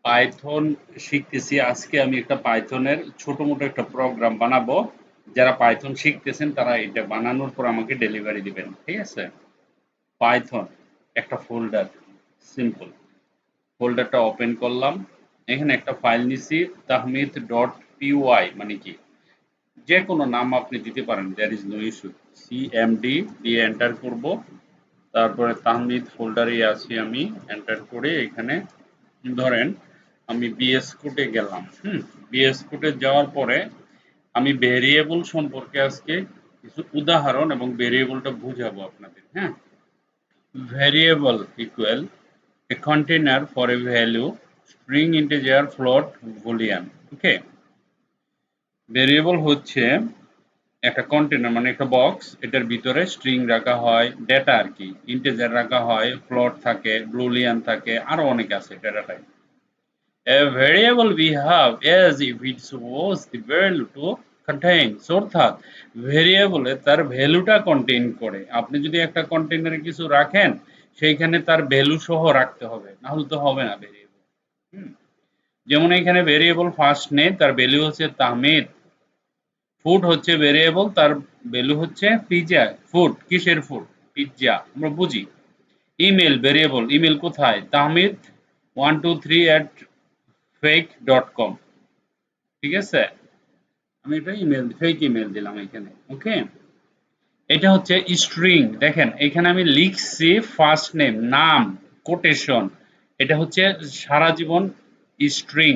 Python শিখতেছি। আজকে আমি একটা পাইথনের ছোট-মোটো একটা প্রোগ্রাম বানাবো। যারা পাইথন শিখতেছেন তারা এটা বানানোর পর আমাকে ডেলিভারি দিবেন। ঠিক আছে? পাইথন একটা ফোল্ডার, সিম্পল। ফোল্ডারটা ওপেন করলাম। এখানে একটা ফাইল নিছি tahmid.py মানে কি? যেকোনো নাম আপনি দিতে পারেন। there is no issue. cmd দিয়ে এন্টার করব। তারপরে তাহমিদ ফোল্ডারে আছি আমি, এন্টার করে এখানে ধরেন আমি বিএস কোডে গেলাম। বিএস কোডে যাওয়ার পরে আমি ভেরিয়েবল সম্পর্কে আজকে কিছু উদাহরণ এবং ভেরিয়েবলটা বুঝাবো আপনাদের। হ্যাঁ, variable equal a container for a value string integer float boolean। Okay, variable হচ্ছে একটা কন্টেনার মানে একটা বক্স, এটার ভিতরে স্ট্রিং রাখা হয়, ডেটা আর কি, ইন্টিজার রাখা হয়, ফ্লোট থাকে, বুলিয়ান থাকে, আরো অনেক আছে data type. A variable we have as if it was the value to contains, অর্থাৎ ভেরিয়েবলে তার ভ্যালুটা কন্টেইন করে। আপনি যদি একটা কন্টেইনারে কিছু রাখেন সেইখানে তার ভ্যালু সহ রাখতে হবে, না হলে তো হবে না ভেরিয়েবল। যেমন এখানে ভেরিয়েবল ফার্স্ট নেম, তার ভ্যালু হচ্ছে তাহমিদ। ফুড হচ্ছে ভেরিয়েবল, তার ভ্যালু হচ্ছে পিজ্জা। ফুড কিসের ফুড? পিজ্জা, আমরা বুঝি। ইমেল ভেরিয়েবল, ইমেল কোথায়? তাহমিদ 123@fake.com। ঠিক আছে, আমি এটা ইমেল, ফেক ইমেল দিলাম এখানে। ওকে, এটা হচ্ছে স্ট্রিং। দেখেন এখানে আমি লিখছি ফার্স্ট নেম, নাম, কোটেশন, এটা হচ্ছে সারা জীবন স্ট্রিং।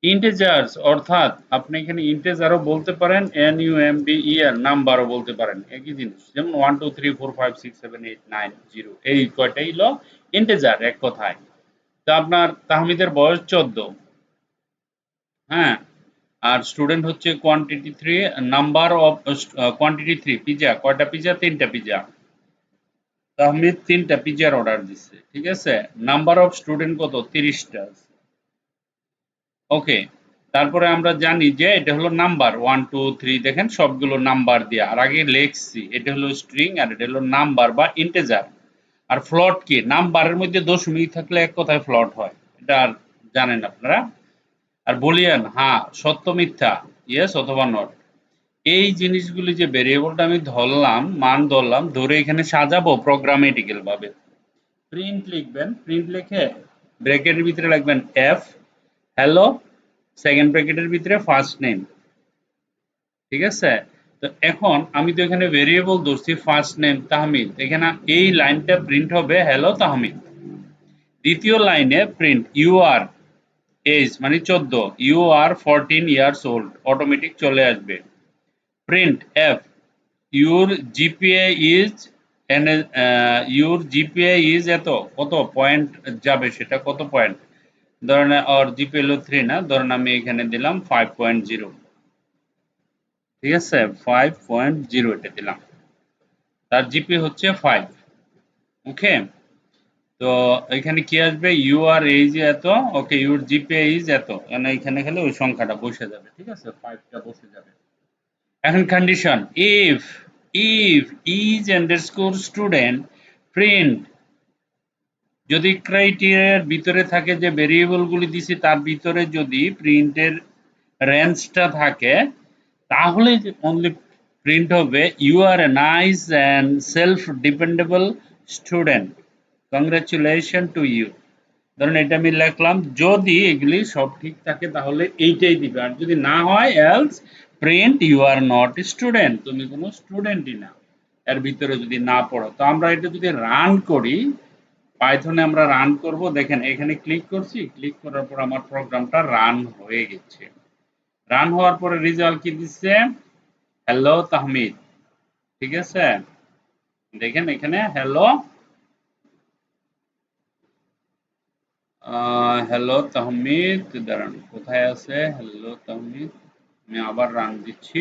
ইন্টেজার্স অর্থাৎ আপনি এখানে ইন্টেজারও বলতে পারেন, NUMBER নাম্বারও বলতে পারেন, একই জিনিস। যেমন 1 2 3 4 5 6 7 8 9 0, এই কয়টাই হলো ইন্টেজার এক কথায়। তো আপনার তাহমিদের বয়স 14। হ্যাঁ, আর স্টুডেন্ট হচ্ছে quantity 3, number of quantity 3, pizza কয়টা? পিজ্জা 3টা পিজ্জা। তাহমিদ 3টা পিজ্জার অর্ডার দিচ্ছে। ঠিক আছে, নাম্বার অফ স্টুডেন্ট কত? 30টা। ওকে, তারপরে আমরা জানি যে এটা হলো নাম্বার 1 2 3, দেখেন সবগুলো নাম্বার দিয়ে, আর আগে লিখছি এটা হলো স্ট্রিং আর এটা হলো নাম্বার বা ইন্টেজার। আর ফ্লোট কি? নাম্বারের মধ্যে দশমিক থাকলে এক কথায় ফ্লোট হয়, এটা আর জানেন আপনারা। আর বুলিয়ান, হ্যাঁ সত্য মিথ্যা, ইয়েস অথবা নট। এই জিনিসগুলি যে ভেরিয়েবলটা আমি ধরলাম, মান ধরলাম, ধরে এখানে সাজাবো প্রোগ্রামেটিক্যাল ভাবে। প্রিন্ট লিখবেন, প্রিন্ট লিখে ব্র্যাকেটের ভিতরে লিখবেন এফ হ্যালো, সেকেন্ড ব্র্যাকেটের ভিতরে ফার্স্ট নেম। ঠিক আছে, তো এখন আমি তো এখানে ভেরিয়েবল ধরছি ফার্স্ট নেম তাহমিদ, এখানে এই লাইনটা প্রিন্ট হবে হ্যালো তাহমিদ। দ্বিতীয় লাইনে প্রিন্ট ইউ আর এজ মানে 14, you are 14 years old, automatic চলে আসবে। Print f your GPA is your GPA is এত, কত পয়েন্ট যাবে সেটা, কত পয়েন্ট? ধরেন ওর জিপিএ হলো 3, না ধরেন আমি এখানে দিলাম 5.0। ঠিক আছে, 5.0 এটা দিলাম, তার জিপি হচ্ছে 5। ওকে, তো এখানে কি আসবে? ইউ আর এইজ এত, ওকে ইউর জিপিএ ইজ এত, মানে এখানে খালি ওই সংখ্যাটা বসে যাবে। ঠিক আছে, 5টা বসে যাবে। এখন condition, if if is underscore student print, যদি ক্রাইটেরিয়ার ভিতরে থাকে যে ভেরিয়েবলগুলি দিছি তার ভিতরে যদি প্রিন্টের রেঞ্জটা থাকে, তাহলে অনলি প্রিন্ট হবে you are a nice and self dependable student, congratulation to you. ধরুন এটা আমি লিখলাম, যদি এগুলি সব ঠিক থাকে তাহলে এইটাই দিবে, আর যদি না হয় else print you are not student, তুমি কোনো স্টুডেন্টই না, এর ভিতরে যদি না পড়ো। তো আমরা এটা যদি রান করি, পাইথনে আমরা রান করব, দেখেন এখানে ক্লিক করছি, ক্লিক করার পর আমার প্রোগ্রামটা রান হয়ে গেছে। রান হওয়ার পরে রেজাল্ট কি দিচ্ছে? হ্যালো তাহমিদ। ঠিক আছে, দেখেন এখানে হ্যালো, হ্যালো তাহমিদ, দাঁড়ান কোথায় আছে হ্যালো তাহমিদ, আমি আবার রান দিচ্ছি,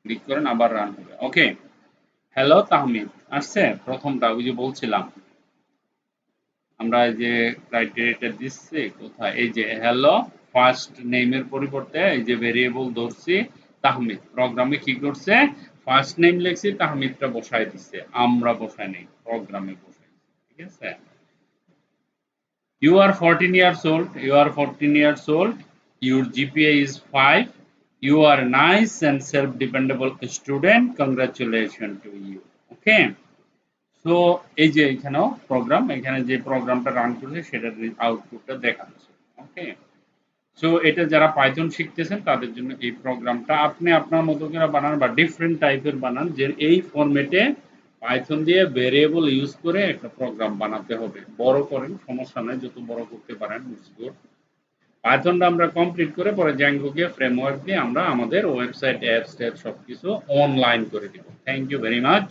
ক্লিক করেন আবার রান হবে। ওকে, হ্যালো তাহমিদ আসছে প্রথমটা, ওই যে বলছিলাম আমরা যে ক্রাইটেরিয়াটা দিচ্ছি কোথায়, এই যে হ্যালো, ফার্স্ট নেমের পরিবর্তে এই যে ভেরিয়েবল ধরছি তাহমিদ, প্রোগ্রামে কি করছে? ফার্স্ট নেম লিখছি, তাহমিদটা বসায় দিচ্ছে, আমরা বসাই নেই, প্রোগ্রামে বসাই। ঠিক আছে, You are 14 years old. You are 14 years old. Your GPA is 5. You are a nice and self-dependable student. Congratulations to you. Okay. So এই যে এখানেও প্রোগ্রাম, এখানে যে প্রোগ্রামটা রান করছে সেটার আউটপুটটা দেখাচ্ছে। ওকে, সো এটা যারা পাইথন শিখতেছেন তাদের জন্য এই প্রোগ্রামটা আপনি আপনার মতো করে বানান বা ডিফারেন্ট টাইপের বানান, যে এই ফরম্যাটে পাইথন দিয়ে ভেরিয়েবল ইউজ করে একটা প্রোগ্রাম বানাতে হবে। বড় করেন, সমস্যা নাই, যত বড় করতে পারেন ইটস গুড। পাইথনটা আমরা কমপ্লিট করে পরে জ্যাঙ্গোকে ফ্রেমওয়ার্ক দিয়ে আমরা আমাদের ওয়েবসাইট অ্যাপস ট্যাপস সবকিছু অনলাইন করে দিব। Thank you very much.